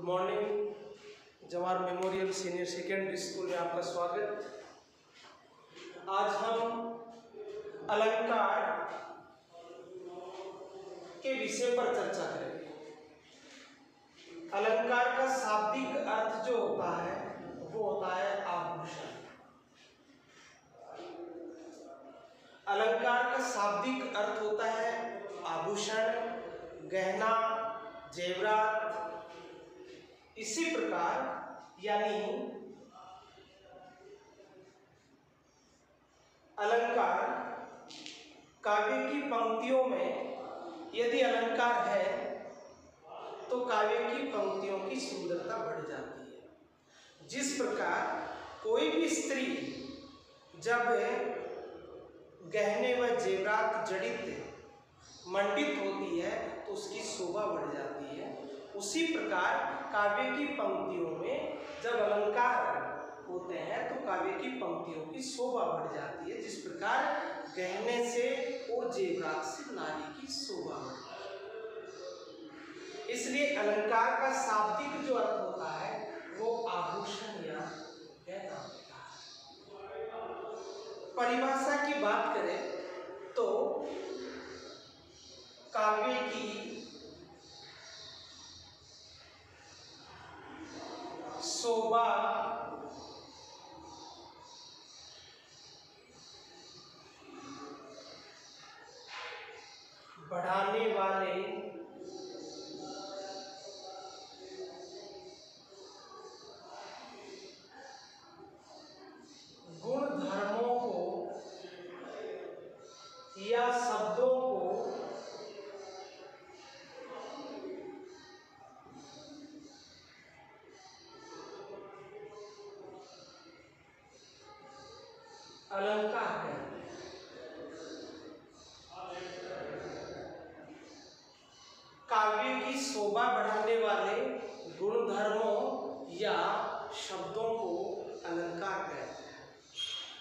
Morning Jawahar memorial senior secondary school में आपका स्वागत। आज हम अलंकार के विषय पर चर्चा करेंगे। अलंकार का शाब्दिक अर्थ जो होता है वो होता है आभूषण। अलंकार का शाब्दिक अर्थ होता है आभूषण, गहना, जेवरात। इसी प्रकार यानी अलंकार काव्य की पंक्तियों में यदि अलंकार है तो काव्य की पंक्तियों की सुंदरता बढ़ जाती है। जिस प्रकार कोई भी स्त्री जब गहने व जेवरात जड़ित मंडित होती है तो उसकी शोभा बढ़ जाती है। उसी प्रकार काव्य की पंक्तियों में जब अलंकार होते हैं तो काव्य की पंक्तियों की शोभा बढ़ जाती है। जिस प्रकार गहने से और जेवरात से नारी की शोभा बढ़ती है। इसलिए अलंकार का शाब्दिक जो अर्थ होता है वो आभूषण या गहना होता है। परिभाषा की बात करें तो काव्य की शोभा बढ़ाने वाले गुण धर्मों को या शब्दों को अलंकार कहते हैं। काव्य की शोभा बढ़ाने वाले गुण धर्मों या शब्दों को अलंकार कहते हैं।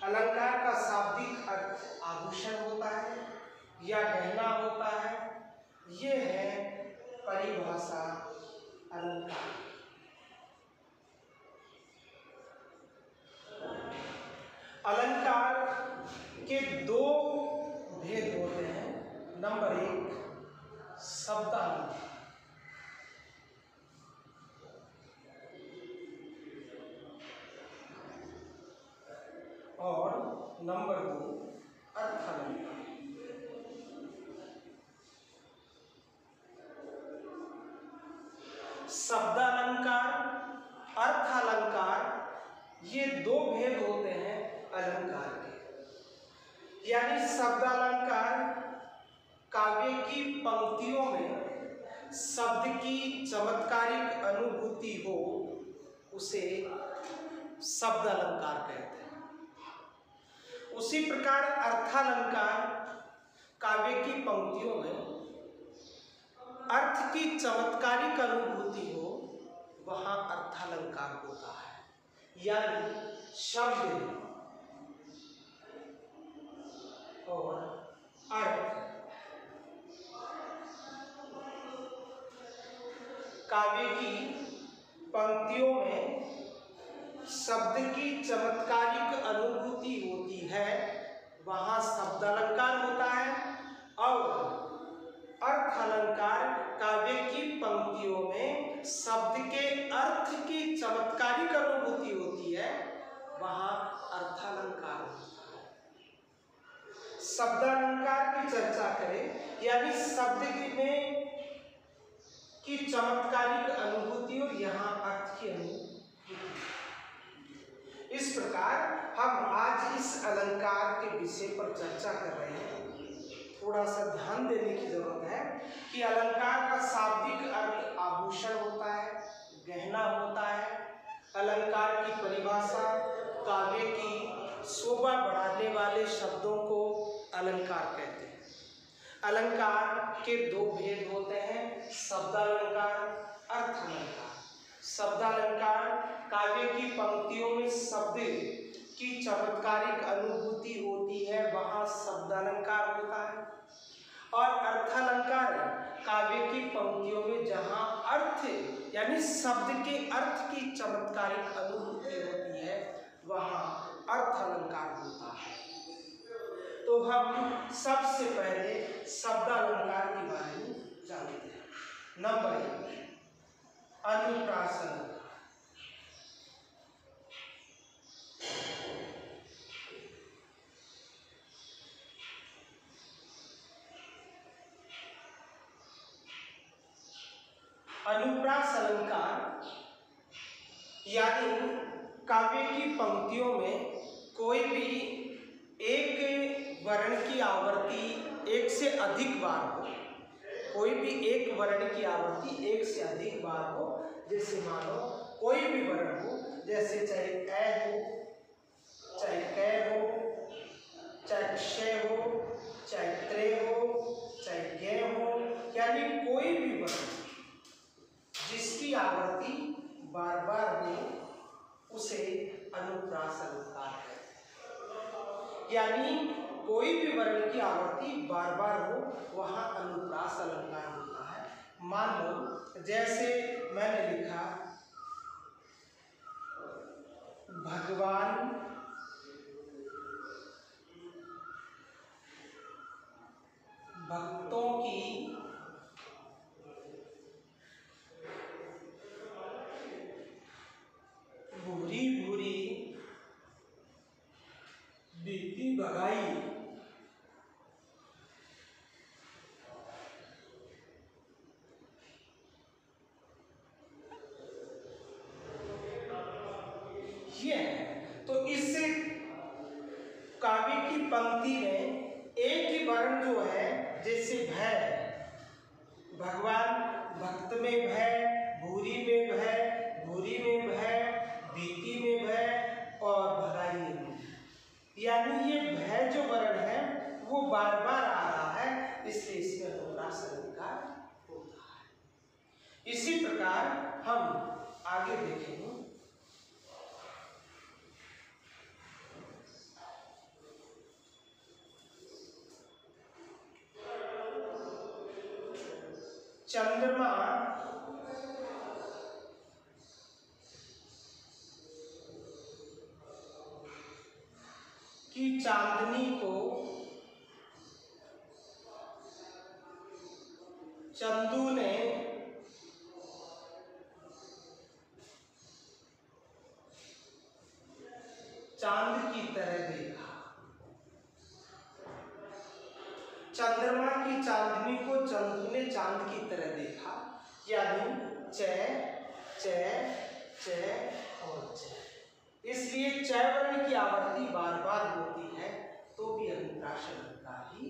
अलंकार का शाब्दिक अर्थ आभूषण होता है या गहना होता है। ये है परिभाषा अलंकार। अलंकार के दो भेद होते हैं। नंबर 1 शब्दालंकार और नंबर 2 अर्थालंकार। शब्दालंकार, अर्थालंकार ये दो भेद होते हैं अलंकार के। यानी शब्दालंकार काव्य की पंक्तियों में शब्द की चमत्कारिक अनुभूति हो उसे शब्द अलंकार कहते हैं। उसी प्रकार अर्थालंकार काव्य की पंक्तियों में अर्थ की चमत्कारिक अनुभूति हो वहां अर्थालंकार होता है। यानी शब्द और अर्थ काव्य की पंक्तियों में शब्द की चमत्कारिक अनुभूति होती है वहां शब्दालंकार होता है। और अर्थालंकार काव्य की पंक्तियों में शब्द के अर्थ की चमत्कारिक अनुभूति होती है वहां अर्थालंकार होता है। शब्दालंकार की चर्चा करें यानी शब्द में की चमत्कारिक अनुभूति और यहाँ अर्थ की अनुभूति। इस प्रकार हम आज इस अलंकार के विषय पर चर्चा कर रहे हैं। थोड़ा सा ध्यान देने की जरूरत है कि अलंकार का शाब्दिक अर्थ आभूषण होता है, गहना होता है। अलंकार की परिभाषा काव्य की शोभा बढ़ाने वाले शब्दों को अलंकार कहते हैं। अलंकार के दो भेद होते हैं, शब्दालंकार, अर्थालंकार। शब्दालंकार काव्य की पंक्तियों में शब्द की चमत्कारिक अनुभूति होती है वहां शब्दालंकार होता है। और अर्थालंकार काव्य की पंक्तियों में जहां अर्थ यानी शब्द के अर्थ की चमत्कारिक अनुभूति होती है वहां अर्थ अलंकार होता है। तो हम सबसे पहले शब्द अलंकार के बारे में जानते हैं। नंबर 1, अनुप्रास अलंकार। अनुप्रास अलंकार यानी काव्य की पंक्तियों में कोई भी एक वर्ण की आवर्ती एक से अधिक बार हो, कोई भी एक वर्ण की आवर्ती एक से अधिक बार हो। जैसे मानो कोई भी वर्ण हो, जैसे चाहे ए हो, चाहे कै हो, चाहे क्ष हो, चाहे त्रे हो, चाहे गे हो, यानी कोई भी वर्ण जिसकी आवर्ती बार बार हो उसे अनुप्रास अलंकार है। यानी कोई भी वर्ण की आवर्ती बार बार हो वहां अनुप्रास अलंकार होता है। मान लो जैसे मैंने लिखा भगवान भक्तों की भूरी भूरी बीती भगाई। ये तो इस काव्य की पंक्ति में एक ही वर्ण जो है, जैसे भय, भगवान भक्त में भय, भूरी में भय, भूरी में भय, बीती में भय और भगाई में, यानी ये भय जो वर्ण है वो बार बार आ रहा है, इसलिए इसमें अनुप्रास अलंकार होता है। इसी प्रकार हम आगे देखेंगे। चंद्रमा की चांदनी को चंदू ने चांद की तरह देखा। चंद्रमा की चांदनी को चंदू ने चांद की तरह देखा, यानी च च च और च, इसलिए च वर्ण की आवर्ती बार बार होती है तो भी अनुप्रास अलंकार ही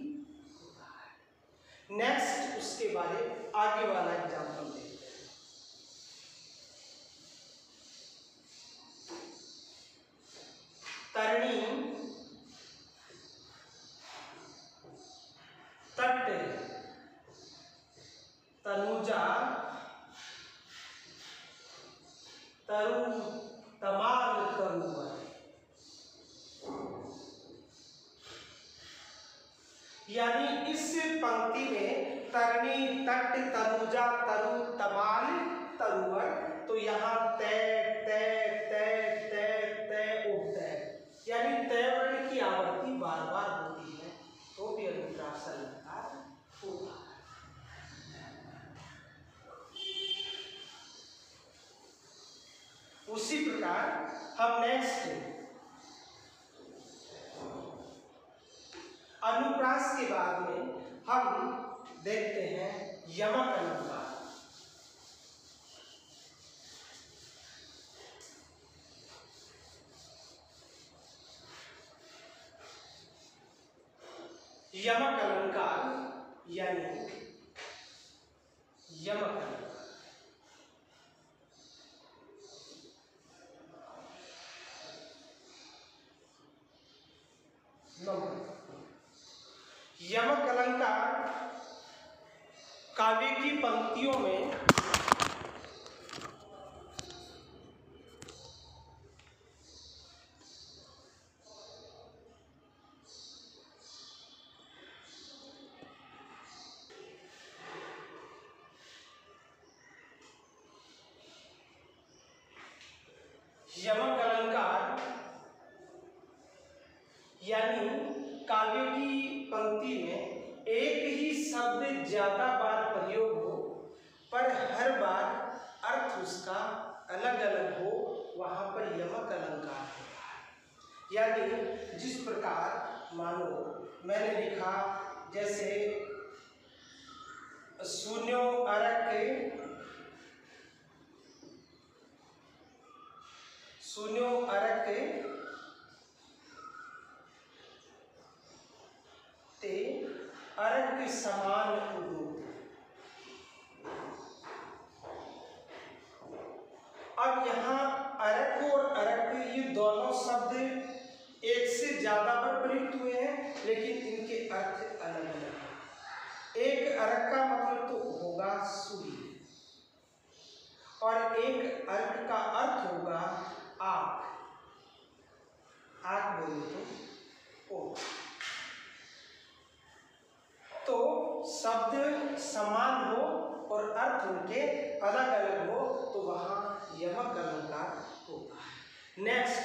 होता है। नेक्स्ट उसके बारे आगे वाला एग्जाम्पल देखते हैं। तरणी तट तनुजा तरु तमाल तरुवर, यानी इस पंक्ति में तरणी तट तनुजा तरु तमाल तरुवर, तो यहाँ तय तय तय तय तय और तय, यानी तय वर्ण की आवर्ती बार बार होती है तो भी अनुप्रास अलंकार होता है। उसी प्रकार हम नेक्स्ट अनुप्रास के बाद में हम देखते हैं यमक अलंकार। यमक अलंकार यानी यमक अलंकार यमक अलंकार काव्य की पंक्तियों में पर हर बार अर्थ उसका अलग अलग हो, वहां पर यमक अलंकार होता है। यानी जिस प्रकार मानो मैंने लिखा, जैसे शून्यो अरक ते अरक समान उदूत। अब यहाँ अरक और अरक ये दोनों शब्द एक से ज्यादा बार प्रयुक्त हुए हैं, लेकिन इनके अर्थ अलग अलग हैं। एक अरक का मतलब तो होगा सूर्य, और एक अर्क का अर्थ होगा आग। आग बोले तो शब्द समान हो और अर्थ उनके अलग अलग हो तो वहां यमक अलंकार होता है। नेक्स्ट,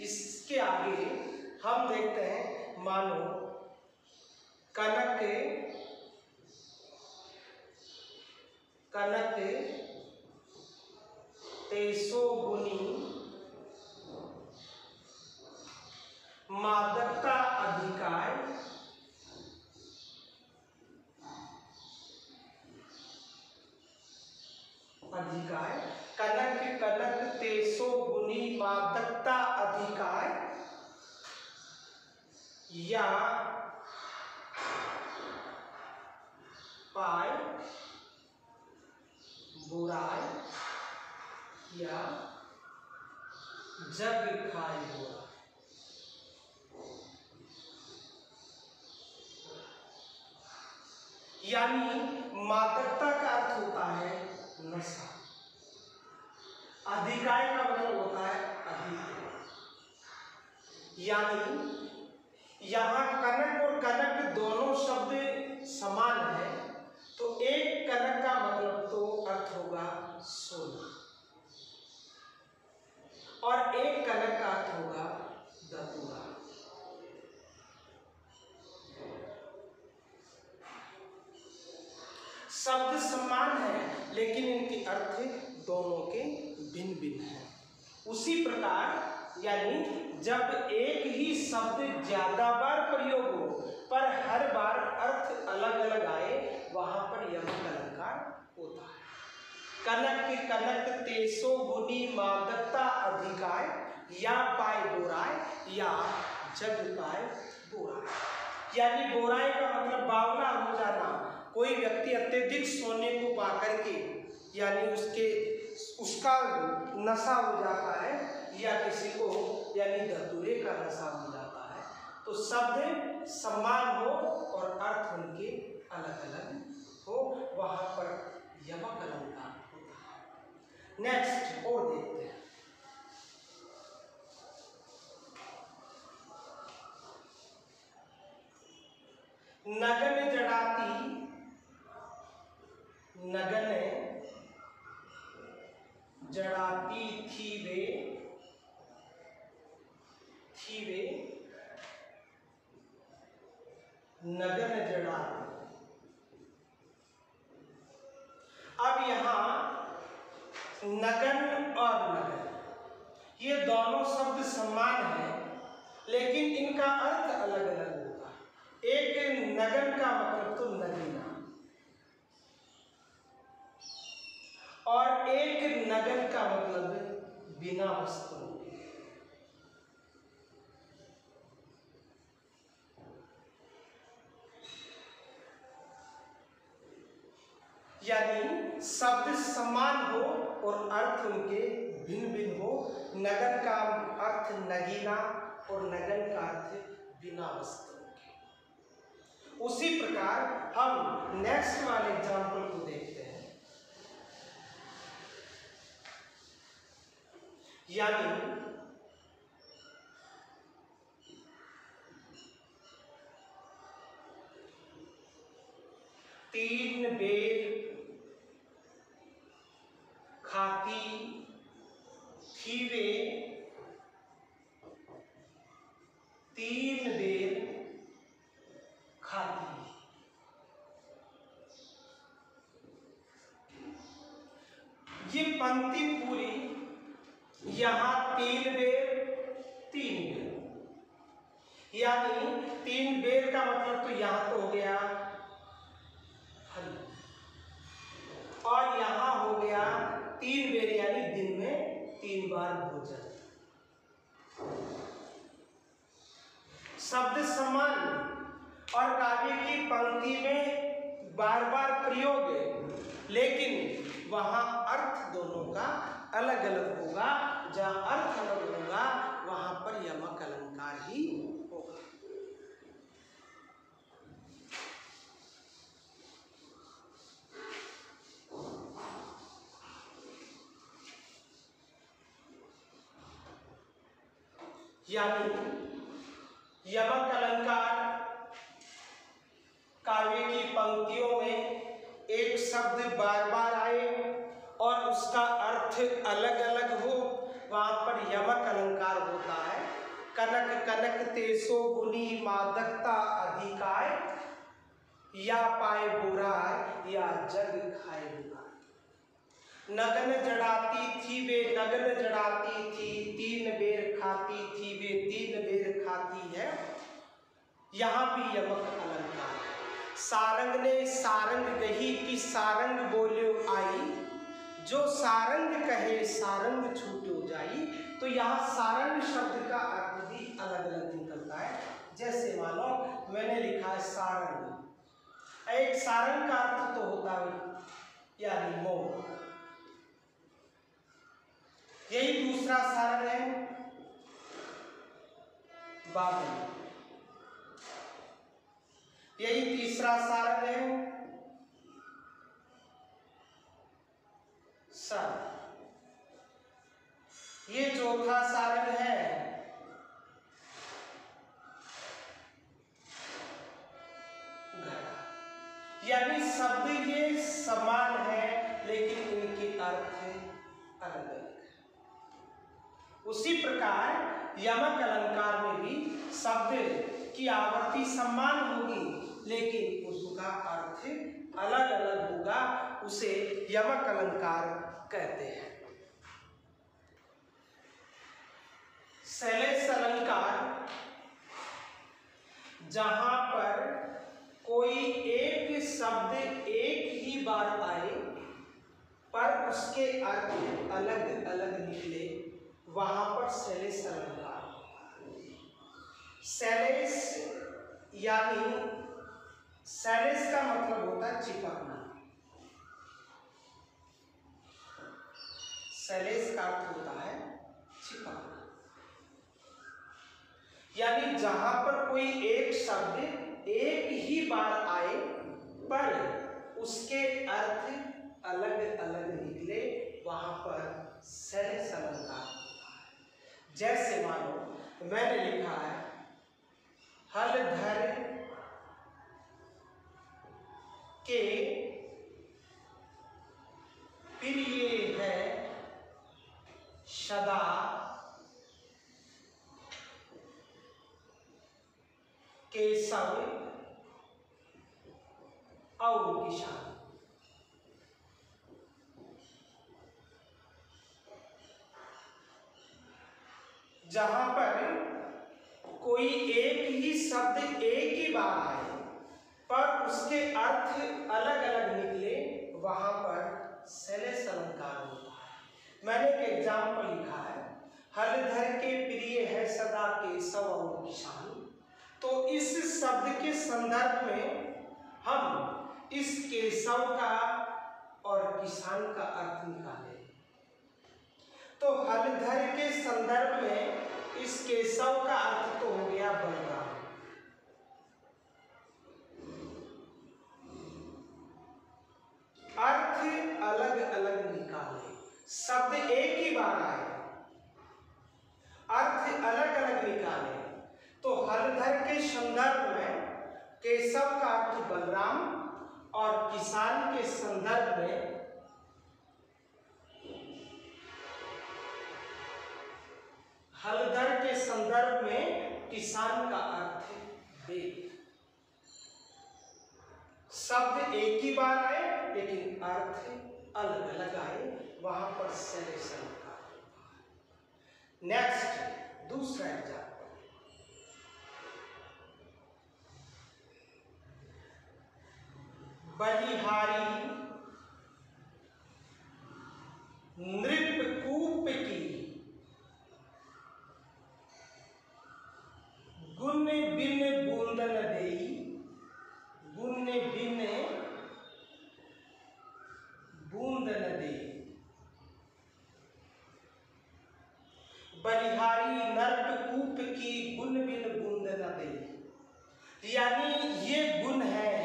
इसके आगे हम देखते हैं, मानो कनक तेसो गुनी मादकता अधिकाय कनक तेसो गुनी मादकता अधिकाय या पाय बुराई या जग खाए बुरा। यानी मादकता का अर्थ होता है नशा, अधिकाय का मतलब होता है अधिक। यानी यहाँ कनक और कनक दोनों शब्द समान है, तो एक कनक का मतलब तो अर्थ होगा सोना, और एक कनक का अर्थ होगा धतूरा। शब्द समान है, लेकिन इनके अर्थ दोनों के भिन्न भिन्न हैं। उसी प्रकार यानी जब एक ही शब्द ज्यादा बार प्रयोग हो पर हर बार अर्थ अलग अलग आए, वहां पर यमक अलंकार होता है। कनक तेसो गुनी मादकता अधिकाय या पाए बोराय या जग पाए बोराय। यानी बोराय का मतलब बावला हो जाना। कोई व्यक्ति अत्यधिक सोने को पा करके यानी उसका नशा हो जाता है, या किसी को यानी धतूरे का नशा हो जाता है, तो शब्द समान हो और अर्थ उनके अलग अलग हो, वहां पर यमक अलंकार होता है। नेक्स्ट और देखते हैं, नगन जड़ाती थी वे नगन जड़ाती। अब यहाँ नगन और नगन ये दोनों शब्द समान हैं, लेकिन इनका अर्थ अलग अलग होगा। एक नगन का मतलब तो नगीना, और एक नगन का मतलब बिना वस्त्रों के। यानी शब्द समान हो और अर्थ उनके भिन्न भिन्न हो। नगन का अर्थ नगीना और नगन का अर्थ बिना वस्त्रों के। उसी प्रकार हम नेक्स्ट वाले एग्जाम्पल को देखते हैं। यानी तीन बेर खाती थी वे तीन बेर खाती। ये पंक्ति पूरी यहाँ 3 बेर 3 बेर, यानी 3 बेर का मतलब तो यहाँ तो हो गया हल, और यहाँ हो गया 3 बेर यानी दिन में 3 बार भोजन। शब्द समान और काव्य की पंक्ति में बार बार प्रयोग है, लेकिन वहां अर्थ दोनों का अलग अलग होगा। जहां अर्थ अलग होगा वहां पर यमक अलंकार ही होगा। यानी यमक अलंकार काव्य की पंक्तियों में एक शब्द बार बार आए और उसका अर्थ अलग अलग हो, वहां पर यमक अलंकार होता है। कनक कनक तेसो गुनी मादकता अधिकाय, या पाए बुराय या जग खाए बुराय। नगन जड़ाती थी वे नगन जड़ाती थी, 3 बेर खाती थी वे 3 बेर खाती है। यहाँ भी यमक अलंकार है। सारंग ने सारंग कही कि सारंग बोल्यो आई, जो सारंग कहे सारंग छूटो जाई। तो यहाँ सारंग शब्द का अर्थ भी अलग अलग निकलता है। जैसे मानो मैंने लिखा है सारंग, एक सारंग का अर्थ तो होता है यानी मोर, यही दूसरा सारंग है बादल, यही तीसरा सारंग है सर, ये चौथा सारंग है घड़ा। यानी शब्द ये समान है लेकिन इनके अर्थ अलग अलग। उसी प्रकार यमक अलंकार में भी शब्द की आवृत्ति समान होगी लेकिन उसका अर्थ अलग अलग होगा, उसे यमक अलंकार कहते हैं। शैलेश अलंकार, जहां पर कोई एक शब्द एक ही बार आए पर उसके अर्थ अलग अलग निकले, वहां पर शैलेश अलंकार होता है। शैलेश यानी शैलेश का मतलब होता है चिपकना। शैलेश का अर्थ होता है चिपकना, यानी जहां पर कोई एक शब्द एक ही बार आए पर उसके अर्थ अलग अलग निकले, वहां पर शैलेश अलंकार होता है। जैसे मानो मैंने लिखा है हल धर के प्रिय है सदा केशव और किसान। जहां पर कोई एक ही शब्द एक ही बार आए पर उसके अर्थ अलग अलग निकले, वहां पर शैलेश अलंकार होता है। मैंने एक एग्जाम्पल लिखा है हल धर के प्रिय है सदा केशव और किसान। तो इस शब्द के संदर्भ में हम इस केशव का और किसान का अर्थ निकाले। तो हलधर के संदर्भ में इस केशव का अर्थ तो हो गया बलराम, अर्थ अलग अलग निकाले, शब्द एक ही बार आए, अर्थ अलग अलग निकाले। तो हलधर के संदर्भ में केशव का अर्थ बलराम और किसान के संदर्भ में हलधर के संदर्भ में किसान का अर्थ वेद। शब्द एक ही बार आए लेकिन अर्थ अलग अलग आए, वहां पर सलेशन का। नेक्स्ट दूसरा एग्जाम्पल, बलिहारी नृपकूप की गुण बिन बूंदन देई, गुण बिन बूंदन देई। बलिहारी नर्पकूप की गुण बिन बूंदन देई, यानी ये गुण है,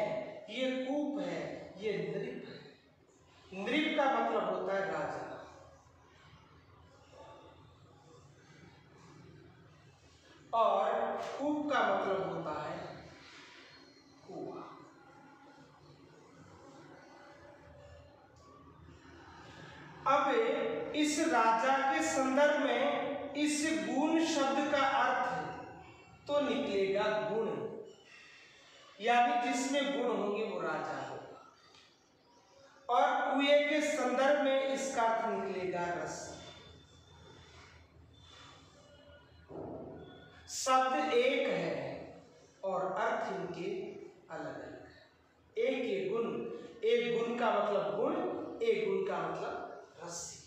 ये कूप है, ये नृप है। नृप का मतलब होता है राजा, और कूप का मतलब होता है कुआं। अब इस राजा के संदर्भ में इस गुण शब्द का अर्थ तो निकलेगा गुण, यानी जिसमें गुण होंगे वो राजा होगा, और कुएं के संदर्भ में इसका अर्थ निकलेगा रस। शब्द एक है और अर्थ इनके अलग अलग है। एक गुण का मतलब गुण, एक गुण का मतलब रस्सी।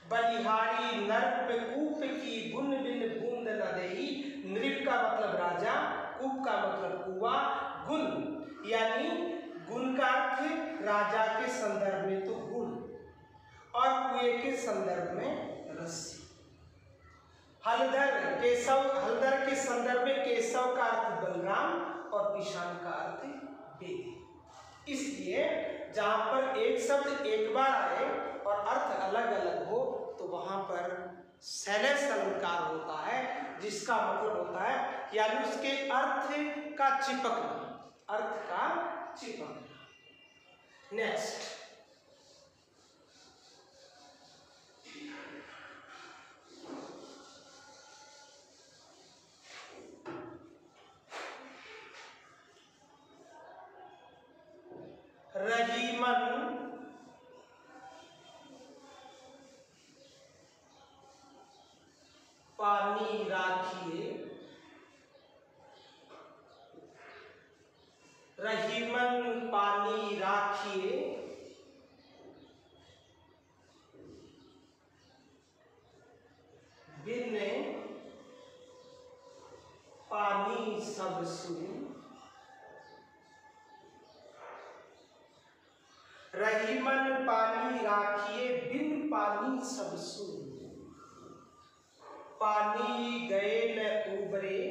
बलिहारी नर्पकूप की गुण बिन बूंद न देई, नृप का मतलब राजा, कूप का मतलब कुआं, गुण यानी गुण का अर्थ राजा के संदर्भ में तो गुण, और कुएं के संदर्भ में रस्सी। हलधर केशव, हलधर के संदर्भ में केशव का अर्थ बलराम और किसान का अर्थ बेदी। इसलिए जहां पर एक शब्द एक बार आए और अर्थ अलग अलग हो तो वहां पर शैलेश अलंकार होता है, जिसका मतलब होता है यानी उसके अर्थ का चिपकना, अर्थ का चिपकना। नेक्स्ट रहीमन पानी राखिए, रहीमन पानी राखिए, बिन पानी सब सून। रहीमन पानी राखिए बिन पानी सब सून, पानी गए न उबरे,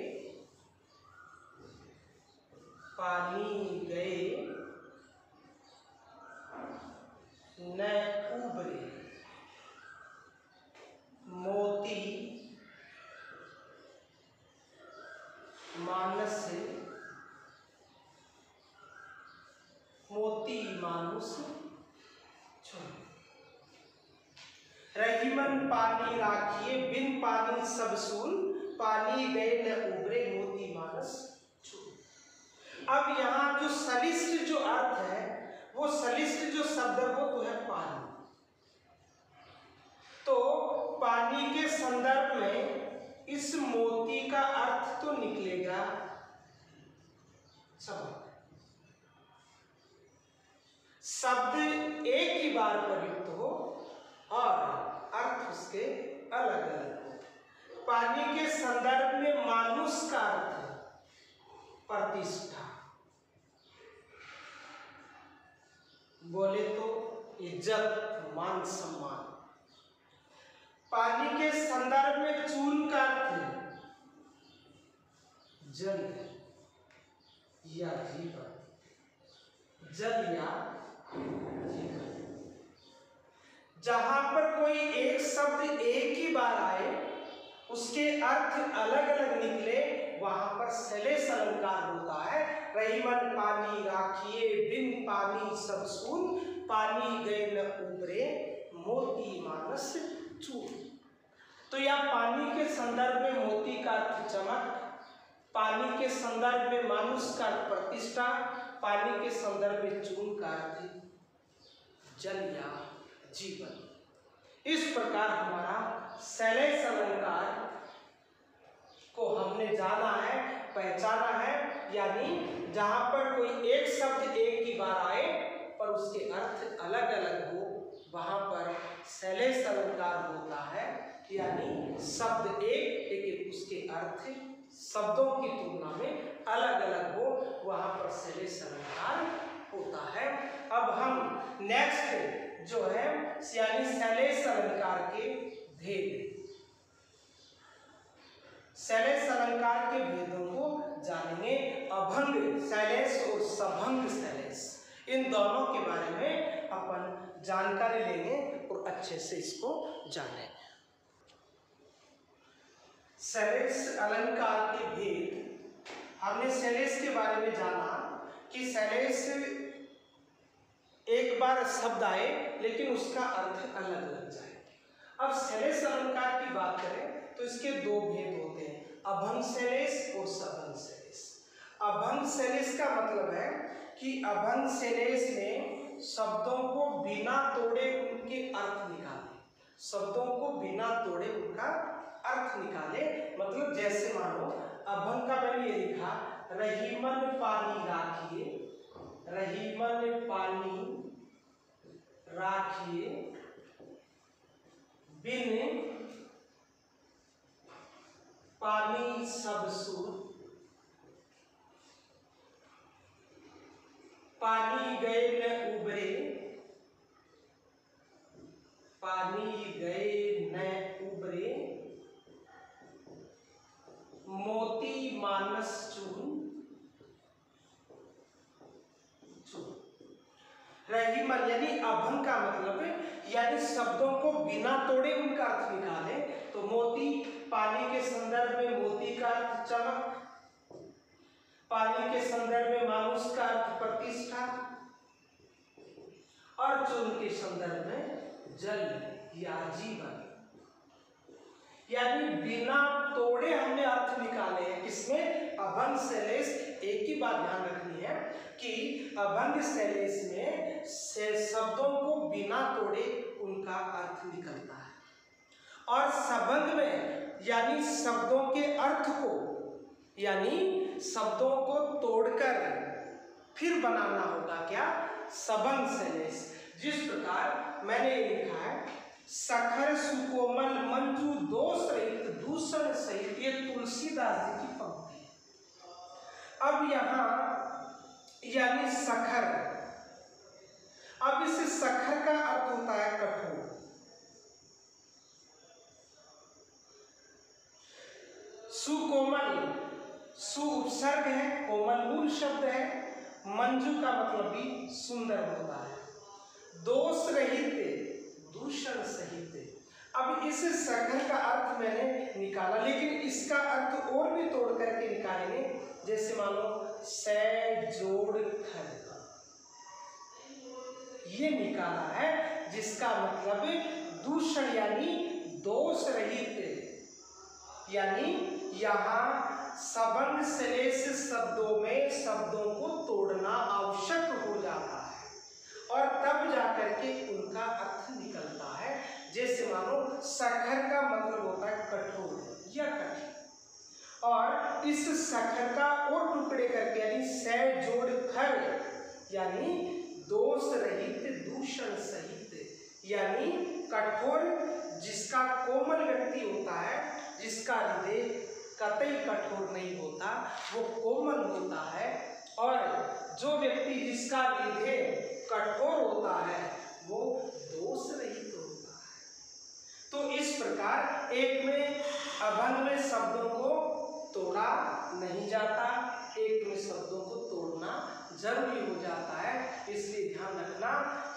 पानी गए न उबरे, मोती मानस, मोती मानुष छुन। रहीमन पानी राखिए बिन पानी सब सून, पानी गए न उबरे, मोती मानस छुन। अब यहाँ जो सलिष्ट जो अर्थ है, वो सलिष्ट जो शब्द है वो तो है पानी। तो पानी के संदर्भ में इस मोती का अर्थ तो निकलेगा चमक। शब्द एक ही बार प्रयुक्त हो और अर्थ उसके अलग अलग हो। पानी के संदर्भ में मानुष का अर्थ है प्रतिष्ठा, बोले तो इज्जत मान सम्मान। पानी के संदर्भ में चून का अर्थ है जल या जीवन, जल या जीवन। जहां पर कोई एक शब्द एक ही बार आए, उसके अर्थ अलग अलग निकले, वहां पर शैलेश अलंकार होता है। रहीमन पानी राखिए बिन पानी सब सून, पानी गए न उबरे, मोती मानस चून। तो यह पानी के संदर्भ में मोती का अर्थ चमक, पानी के संदर्भ में मानुष का अर्थ प्रतिष्ठा, पानी के संदर्भ में चून का अर्थ जल या जीवन। इस प्रकार हमारा शैलेश अलंकार को हमने जाना है, पहचाना है, यानी जहां पर कोई एक शब्द एक ही बार आए पर उसके अर्थ अलग अलग हो, वहां पर शैलेश अलंकार होता है। यानी शब्द एक लेकिन उसके अर्थ शब्दों की तुलना में अलग अलग हो, वहां पर शैलेश अलंकार होता है। अब हम नेक्स्ट जो है यानी शैलेश अलंकार के भेद, शैलेश अलंकार के भेदों को जानेंगे। अभंग शैलेश और सभंग शैलेश, इन दोनों के बारे में अपन जानकारी लेंगे और अच्छे से इसको जानें। शैलेश अलंकार के भेद, हमने शैलेश के बारे में जाना कि शैलेश एक बार शब्द आए लेकिन उसका अर्थ अलग अलग जाए। अब शैलेश अलंकार की बात करें तो इसके दो भेद होते हैं, अभंग शैलेश और सभंग शैलेश। अभंग शैलेश का मतलब है कि अभंग शैलेश में शब्दों को बिना तोड़े उनके अर्थ निकाले, शब्दों को बिना तोड़े उनका अर्थ निकाले। मतलब जैसे मानो अभंग का मैंने ये लिखा, रहीमन पानी राखिए, रहीमन पानी राखिए बिन पानी सब सूर, पानी गए न उबरे, पानी गए न उबरे, मोती मानस चून चून। रहीमन यानी अभंग का मतलब है यानी शब्दों को बिना तोड़े उनका अर्थ निकाले। तो मोती, पानी के संदर्भ में मोती का अर्थ चमक, पानी के संदर्भ में मानुष का अर्थ प्रतिष्ठा, और चून के संदर्भ में जल या जीवन। यानी बिना तोड़े हमने अर्थ निकाले हैं। किसमें? अभंग शैलेश। एक ही बात ध्यान रखनी है कि अभंग शैलेश में शब्दों को बिना तोड़े उनका अर्थ निकलता है, और सभंग में यानी शब्दों के अर्थ को, यानी शब्दों को तोड़कर फिर बनाना होगा क्या? सभंग शैलेश। जिस प्रकार मैंने लिखा है, सखर सुकोमल मंजू दोष रहित दूषण सहित, ये तुलसीदास जी की पंक्ति है। अब यहाँ यानी सखर, अब इस सखर का अर्थ होता है कठोर। सुकोमल, सु उपसर्ग है, कोमल मूल शब्द है, मंजू का मतलब भी सुंदर होता है, दोष रहित दूषण सहित। अब इस सखर का अर्थ मैंने निकाला, लेकिन इसका अर्थ और भी तोड़ करके निकालेंगे। जैसे मानो सै जोड़ खर, ये निकाला है, जिसका मतलब दूषण यानी दोष रहित। यानी यहाँ सभंग शैलेश शब्दों में शब्दों को तोड़ना आवश्यक हो जाता है, और तब जाकर के उनका अर्थ निकलता है। जैसे मानो सखर का मतलब होता है कठोर या कठिन, और इस सखर का और टुकड़े करके यानी सै जोड़ खर यानी दोष रहित दूषण सहित, यानी कठोर जिसका कोमल व्यक्ति होता है, जिसका हृदय कतई कठोर नहीं होता, वो कोमल होता है, और जो व्यक्ति जिसका हृदय कठोर होता है वो दोष रहित होता है। तो इस प्रकार एक में अभंग में शब्दों को तोड़ा नहीं जाता, एक में शब्दों को तोड़ना जरूरी हो जाता है। इसलिए ध्यान रखना,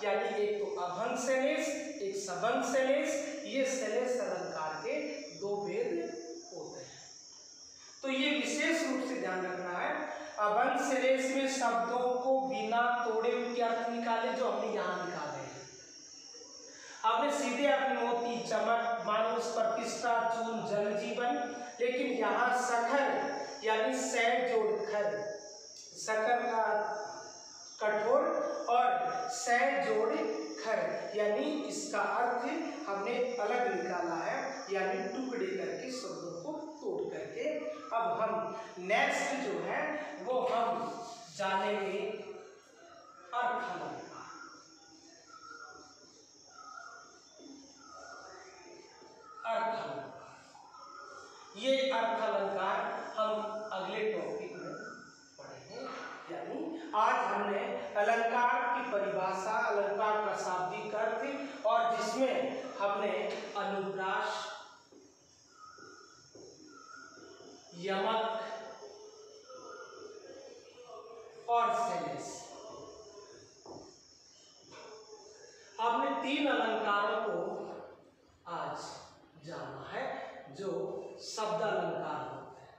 यानी एक तो अभंग शैलेश, एक सभंग शैलेश, ये शैलेश अलंकार के दो भेद होते हैं। तो ये विशेष रूप से ध्यान रखना है। अभंग शैलेश में शब्दों को बिना तोड़े उनके अर्थ निकाले, जो हमने यहाँ निकाले हैं। हमने सीधे अपने मोती, चमक, मानुष, प्रतिष्ठा, चून, जल, जीवन, लेकिन यहाँ सखर यानी सै जोड़ खर, सखर का कठोर और सै जोड़ खर, यानी इसका अर्थ हमने अलग निकाला है, यानी टुकड़े करके शब्दों को तोड़ करके। अब हम नेक्स्ट जो है वो हम जानेंगे अर्थालंकार। अर्थालंकार, ये अर्थालंकार हम अगले टॉपिक में पढ़ेंगे। यानी आज हमने अलंकार की परिभाषा, अलंकार का शाब्दिक अर्थ, और जिसमें हमने अनुप्रास, यमक और शैलेश, हमने 3 अलंकारों को आज जाना है जो शब्द अलंकार होते हैं।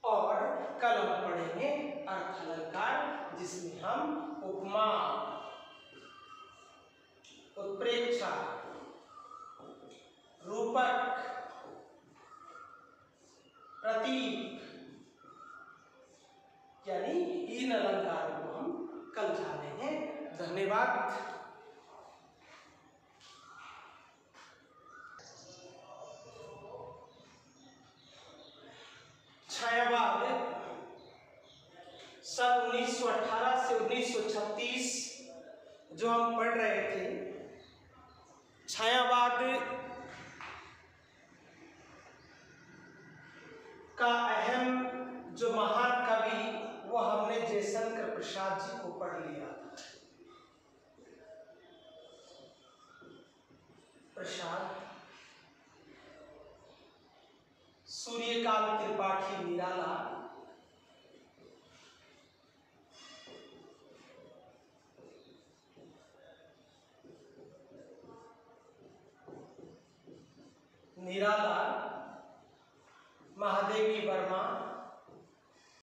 और कल हम पढ़ेंगे अर्थालंकार, जिसमें हम उपमा, उत्प्रेक्षा, रूपक, प्रतीक, यानी इन अलंकारों को हम कल जानेंगे। धन्यवाद। छायावाद सन 1918 से 1936 जो हम पढ़ रहे थे, छायावाद का अहम जो महान कवि वो हमने जयशंकर प्रसाद जी को पढ़ लिया था। प्रसाद, सूर्यकांत त्रिपाठी निराला, निराला, महादेवी वर्मा,